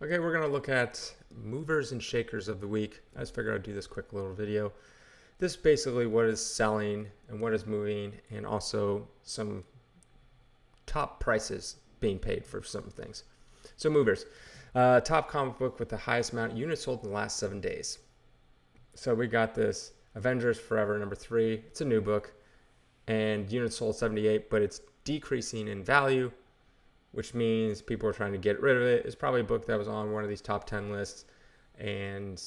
Okay, we're going to look at movers and shakers of the week. I just figured I'd do this quick little video. This is basically what is selling and what is moving, and also some top prices being paid for some things. So movers, top comic book with the highest amount of units sold in the last 7 days. So we got this Avengers Forever #3. It's a new book, and units sold 78, but it's decreasing in value, which means people are trying to get rid of it. It's probably a book that was on one of these top 10 lists, and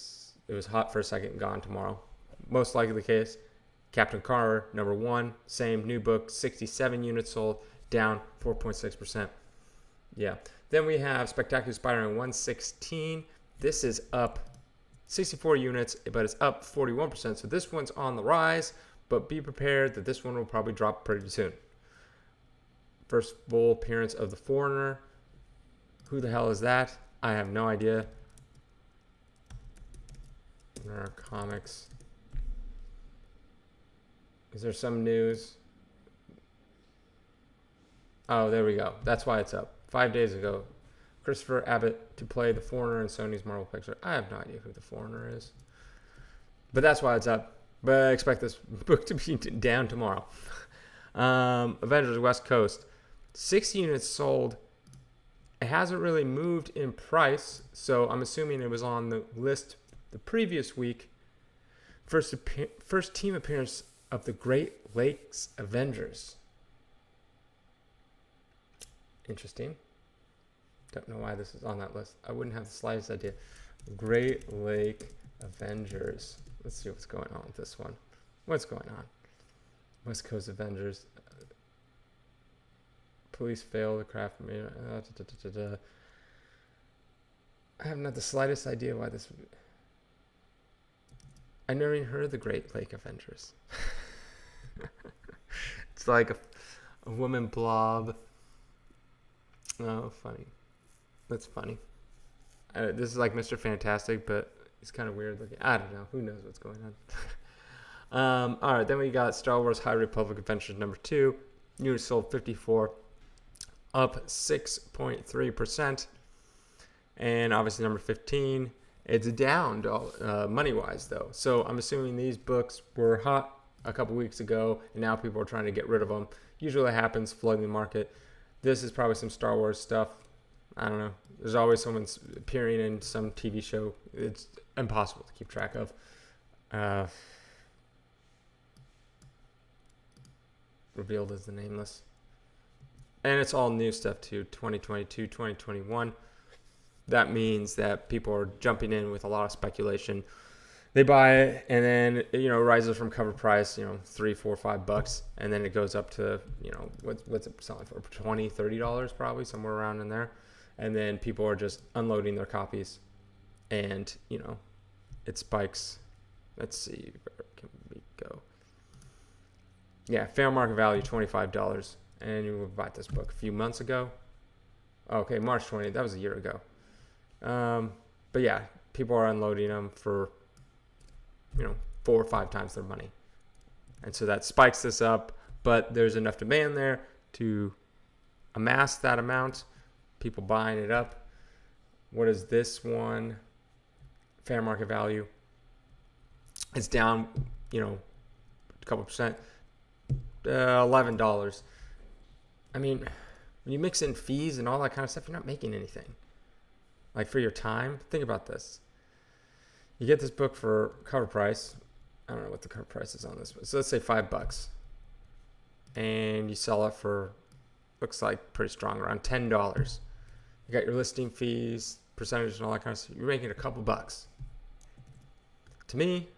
it was hot for a second, gone tomorrow. Most likely the case. Captain Carter, #1, same new book, 67 units sold, down 4.6%. Yeah. Then we have Spectacular Spider-Man 116. This is up 64 units, but it's up 41%. So this one's on the rise, but be prepared that this one will probably drop pretty soon. First full appearance of the Foreigner. Who the hell is that? I have no idea. There are comics. Is there some news? Oh, there we go. That's why it's up. 5 days ago, Christopher Abbott to play the Foreigner in Sony's Marvel Pictures. I have no idea who the Foreigner is. But that's why it's up. But I expect this book to be down tomorrow. Avengers West Coast. 6 units sold. It hasn't really moved in price, so I'm assuming it was on the list the previous week. First team appearance of the Great Lakes Avengers. Interesting. Don't know why this is on that list. I wouldn't have the slightest idea. Great Lake Avengers. Let's see what's going on with this one. What's going on? West Coast Avengers. Police fail to craft. I have not the slightest idea why this would be. I never even heard of the Great Lake Avengers. It's like a woman blob. Oh, funny. That's funny. This is like Mr. Fantastic, but he's kind of weird looking. I don't know. Who knows what's going on? All right, then we got Star Wars High Republic Adventures #2. Units sold 54, up 6.3%. And obviously #15, it's down money-wise, though. So I'm assuming these books were hot a couple weeks ago, and now people are trying to get rid of them. Usually that happens, flooding the market. This is probably some Star Wars stuff. I don't know. There's always someone appearing in some TV show. It's impossible to keep track of. Revealed as the Nameless. And it's all new stuff too. 2022, 2021. That means that people are jumping in with a lot of speculation. They buy it, and then it rises from cover price, $3, $4, $5, and then it goes up to what's it selling for? $20, $30 probably, somewhere around in there. And then people are just unloading their copies, and it spikes. Let's see, where can we go? Yeah, fair market value $25, and you bought this book a few months ago. Okay, March 20th. That was a year ago. But yeah, people are unloading them for 4 or 5 times their money, and so that spikes this up. But there's enough demand there to amass that amount. People buying it up. What is this one? Fair market value. It's down, a couple percent. $11. I mean, when you mix in fees and all that kind of stuff, you're not making anything. Like for your time, think about this. You get this book for cover price. I don't know what the cover price is on this one. So let's say $5. And you sell it for, looks like pretty strong, around $10. You got your listing fees, percentage, and all that kind of stuff. You're making a couple bucks. To me,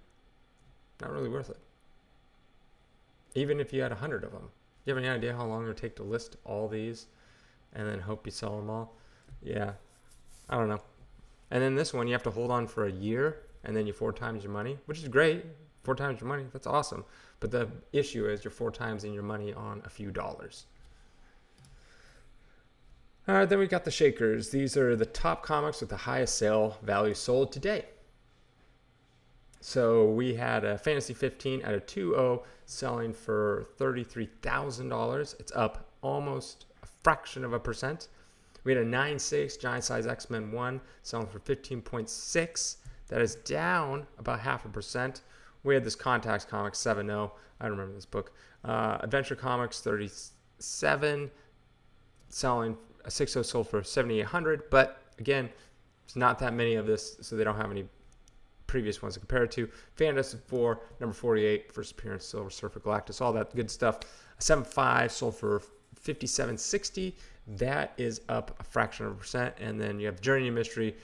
not really worth it. Even if you had 100 of them. Do you have any idea how long it would take to list all these and then hope you sell them all? Yeah, I don't know. And then this one, you have to hold on for a year, and then you 4 times your money, which is great. 4 times your money, that's awesome. But the issue is you're 4 times in your money on a few dollars. All right, then we got the Shakers. These are the top comics with the highest sale value sold today. So we had a Fantasy 15 at a 2.0 selling for $33,000. It's up almost a fraction of a percent. We had a 9.6 Giant Size X-Men 1 selling for 15.6. That is down about 0.5%. We had this Contacts Comics 7.0. I remember this book. Adventure Comics 37 selling a 6.0 sold for 7,800. But again, there's not that many of this, so they don't have any previous ones to compare it to. Fantastic Four number 48, first appearance, Silver Surfer Galactus, all that good stuff. A 7.5 sold for 57.60. That is up a fraction of a percent. And then you have Journey to Mystery,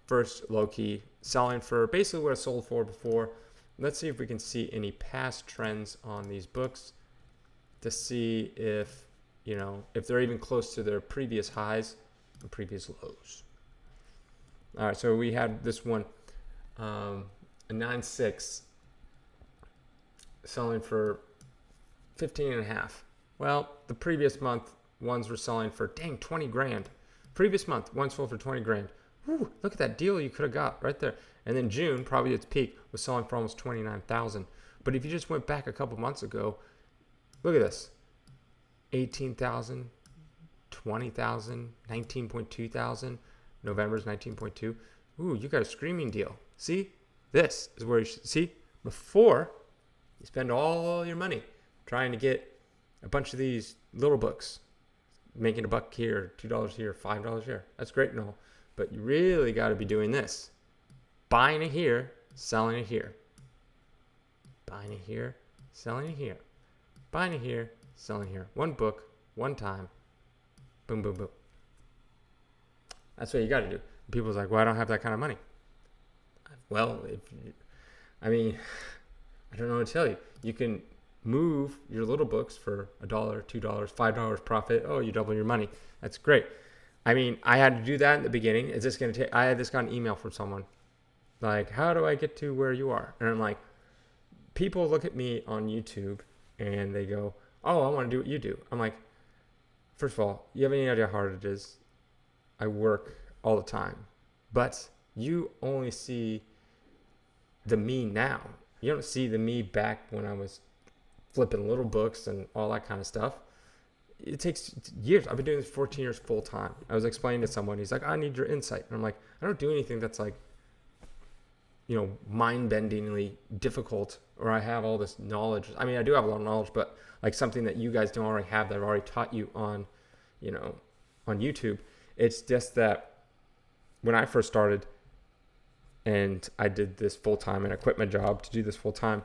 first Loki, selling for basically what it sold for before. Let's see if we can see any past trends on these books to see if, if they're even close to their previous highs and previous lows. All right, so we had this one, a 9.6 selling for 15.5. Well, the previous month ones were selling for 20 grand. Previous month one sold for 20 grand. Whew, look at that deal you could have got right there. And then June, probably its peak, was selling for almost 29,000. But if you just went back a couple months ago, look at this: 18,000, 20,000, 19.2 thousand. November's 19.2. Ooh, you got a screaming deal. See, this is where you should see before you spend all your money trying to get a bunch of these little books, making $1 here, $2 here, $5 here. That's great and all, but you really got to be doing this: buying it here, selling it here, buying it here, selling it here, buying it here, selling it here. One book, one time, boom, boom, boom. That's what you got to do. People's like, well, I don't have that kind of money. Well, I don't know what to tell you. You can move your little books for $1, $2, $5 profit. Oh, you double your money. That's great. I had to do that in the beginning. Is this going to take? I had just got an email from someone like, how do I get to where you are? And I'm like, people look at me on YouTube and they go, oh, I want to do what you do. I'm like, first of all, you have any idea how hard it is? I work all the time, but you only see the me now. You don't see the me back when I was flipping little books and all that kind of stuff. It takes years. I've been doing this 14 years full time. I was explaining to someone, he's like, I need your insight. And I'm like, I don't do anything that's like, mind-bendingly difficult, or I have all this knowledge. I do have a lot of knowledge, but like something that you guys don't already have that I've already taught you on, on YouTube. It's just that when I first started and I did this full-time and I quit my job to do this full-time,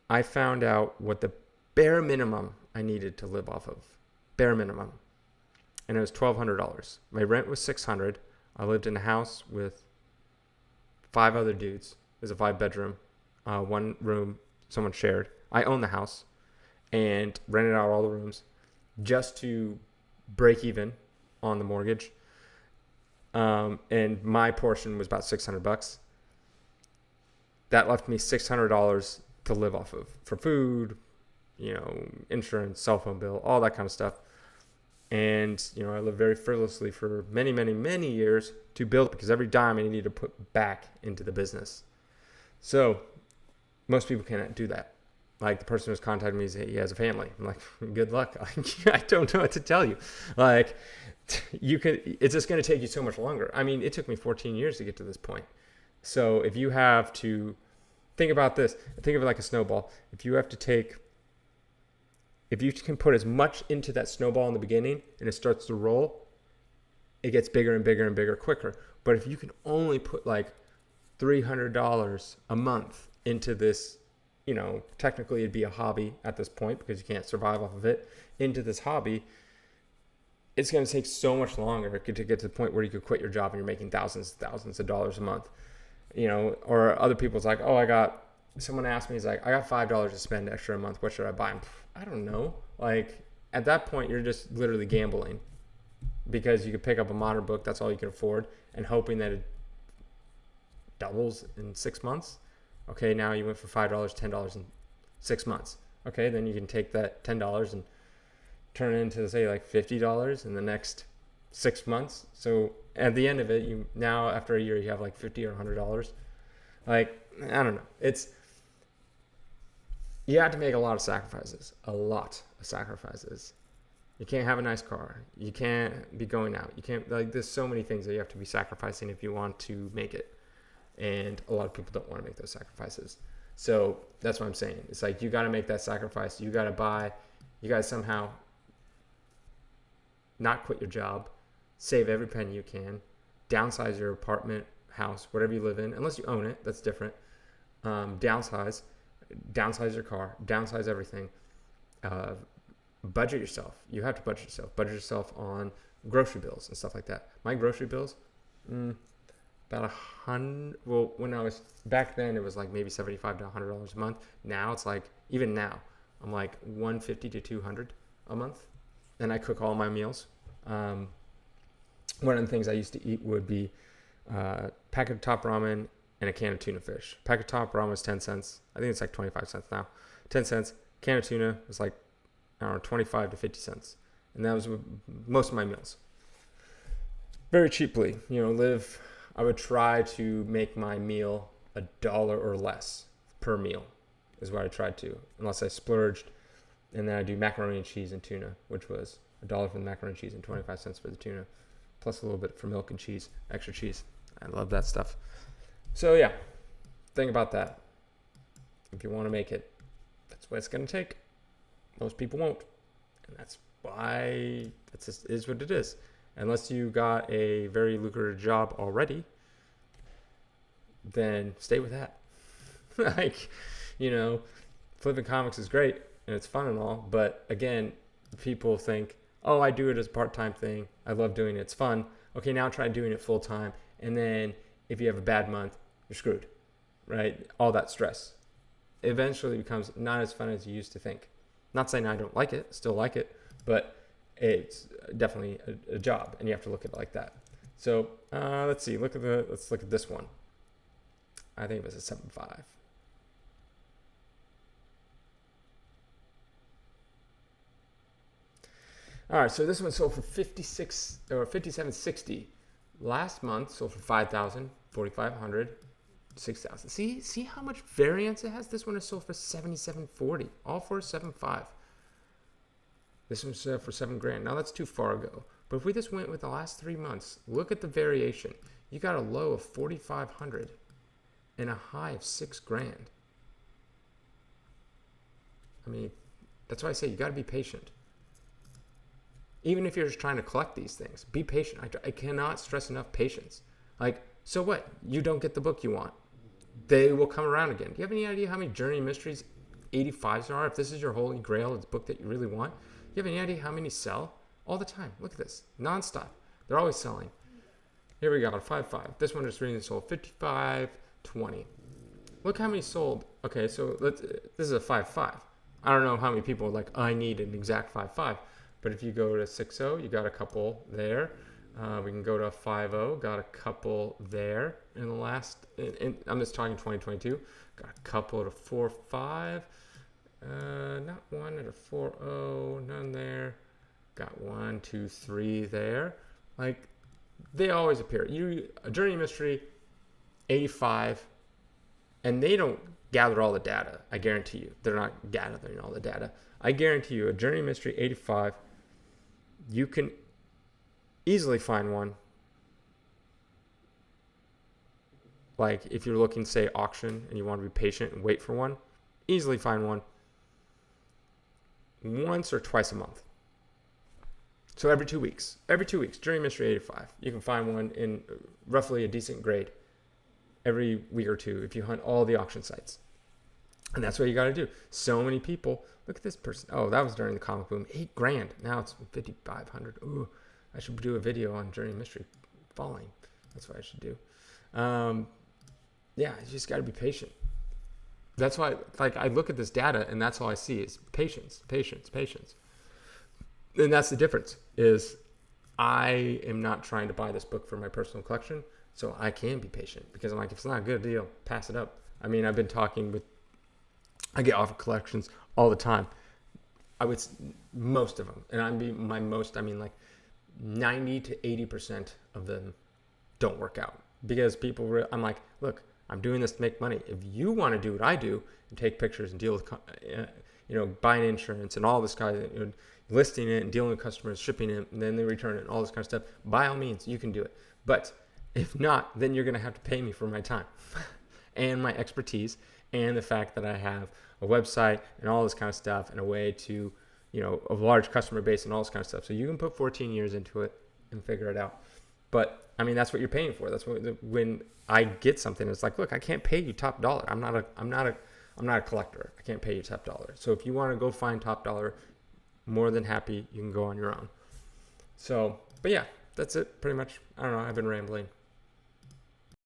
I found out what the bare minimum I needed to live off of. Bare minimum. And it was $1,200. My rent was $600. I lived in a house with 5 other dudes. It was a 5-bedroom, 1 room someone shared. I owned the house and rented out all the rooms just to break even on the mortgage. And my portion was about $600. That left me $600 to live off of for food, insurance, cell phone bill, all that kind of stuff. And, I lived very frivolously for many, many, many years to build, because every dime I needed to put back into the business. So most people cannot do that. Like the person who's contacted me, he has a family. I'm like, good luck. I don't know what to tell you. Like, it's just going to take you so much longer. It took me 14 years to get to this point. So if you have to think about this, think of it like a snowball. If you can put as much into that snowball in the beginning and it starts to roll, it gets bigger and bigger and bigger quicker. But if you can only put like $300 a month into this, technically it'd be a hobby at this point because you can't survive off of it, into this hobby, it's going to take so much longer to get to the point where you could quit your job and you're making thousands of dollars a month. Or other people's like, someone asked me, he's like, I got $5 to spend extra a month. What should I buy? I don't know. Like at that point, you're just literally gambling, because you could pick up a modern book. That's all you can afford, and hoping that it doubles in 6 months. Okay. Now you went for $5, $10 in 6 months. Okay. Then you can take that $10 and turn it into, say, like $50 in the next 6 months. So at the end of it, after a year, you have like $50 or $100. Like, I don't know. You have to make a lot of sacrifices, You can't have a nice car. You can't be going out. You can't, like, there's so many things that you have to be sacrificing if you want to make it. And a lot of people don't want to make those sacrifices. So that's what I'm saying. It's like, you got to make that sacrifice. You got to somehow not quit your job, save every penny you can, downsize your apartment, house, whatever you live in, unless you own it, that's different. Downsize your car, downsize everything. Budget yourself. You have to budget yourself. Budget yourself on grocery bills and stuff like that. My grocery bills, about $100. Well, when I was back then, it was like maybe $75 to $100 a month. Now it's like, even now, I'm like $150 to $200 a month, and I cook all my meals. One of the things I used to eat would be packet of top ramen and a can of tuna fish. Packet of top ramen was 10 cents. I think it's like 25 cents now. 10 cents. Can of tuna was like, I don't know, 25 to 50 cents. And that was most of my meals. Very cheaply, I would try to make my meal $1 or less per meal is what I tried to, unless I splurged. And then I do macaroni and cheese and tuna, which was $1 for the macaroni and cheese and 25 cents for the tuna, plus a little bit for milk and cheese, extra cheese. I love that stuff. So yeah, think about that. If you want to make it, that's what it's going to take. Most people won't. And that's why it is what it is. Unless you got a very lucrative job already, then stay with that. Like, flipping comics is great and it's fun and all. But again, people think, oh, I do it as a part-time thing. I love doing it. It's fun. Okay, now try doing it full-time. And then if you have a bad month, you're screwed, right? All that stress eventually becomes not as fun as you used to think. Not saying I don't like it, still like it, but it's definitely a job, and you have to look at it like that. So let's see. Let's look at this one. I think it was a 7.5. All right, so this one sold for $57.60. Last month sold for $5,000, $4,500, $6,000. See how much variance it has? This one is sold for $77.40. All for $7.5. This one's for $7,000. Now that's too far ago. But if we just went with the last 3 months, look at the variation. You got a low of $4,500 and a high of $6,000. I mean, that's why I say you got to be patient. Even if you're just trying to collect these things, be patient. I cannot stress enough patience. Like, so what? You don't get the book you want. They will come around again. Do you have any idea how many Journey Mysteries 85s there are? If this is your holy grail, it's a book that you really want, do you have any idea how many sell? All the time. Look at this. Non-stop. They're always selling. Here we go. 5.5. This one just recently sold $55.20. Look how many sold. Okay, so this is a 5.5. I don't know how many people are like, I need an exact 5.5. But if you go to 6.0, you got a couple there. We can go to 5.0, got a couple there in the last, I'm just talking 2022, got a couple at a 4.5, not one at a 4.0, none there, got 1, 2, 3 there. Like, they always appear. A Journey Mystery, 85, and they don't gather all the data, I guarantee you. They're not gathering all the data. I guarantee you, a Journey Mystery 85, you can easily find one. Like, if you're looking, say, auction, and you want to be patient and wait for one, easily find one once or twice a month. So every 2 weeks, Journey Mystery 85, you can find one in roughly a decent grade every week or two if you hunt all the auction sites. And that's what you got to do. So many people, look at this person. Oh, that was during the comic boom. $8,000. Now it's $5,500. Ooh, I should do a video on Journey Mystery falling. That's what I should do. Yeah, you just got to be patient. That's why, like, I look at this data and that's all I see is patience. And that's the difference, is I am not trying to buy this book for my personal collection, so I can be patient, because I'm like, if it's not a good deal, pass it up. I mean, I get offer collections all the time. Most of them, and I mean like 90 to 80% of them don't work out, because I'm like, look, I'm doing this to make money. If you want to do what I do and take pictures and deal with, buying insurance and all this kind of, listing it and dealing with customers, shipping it, and then they return it and all this kind of stuff, by all means, you can do it. But if not, then you're going to have to pay me for my time and my expertise and the fact that I have a website and all this kind of stuff and a way to, a large customer base and all this kind of stuff. So you can put 14 years into it and figure it out. But I mean, that's what you're paying for. That's what, when I get something, it's like, look, I can't pay you top dollar. I'm not a collector. I can't pay you top dollar. So if you want to go find top dollar, more than happy, you can go on your own. So, but yeah, that's it pretty much. I don't know. I've been rambling.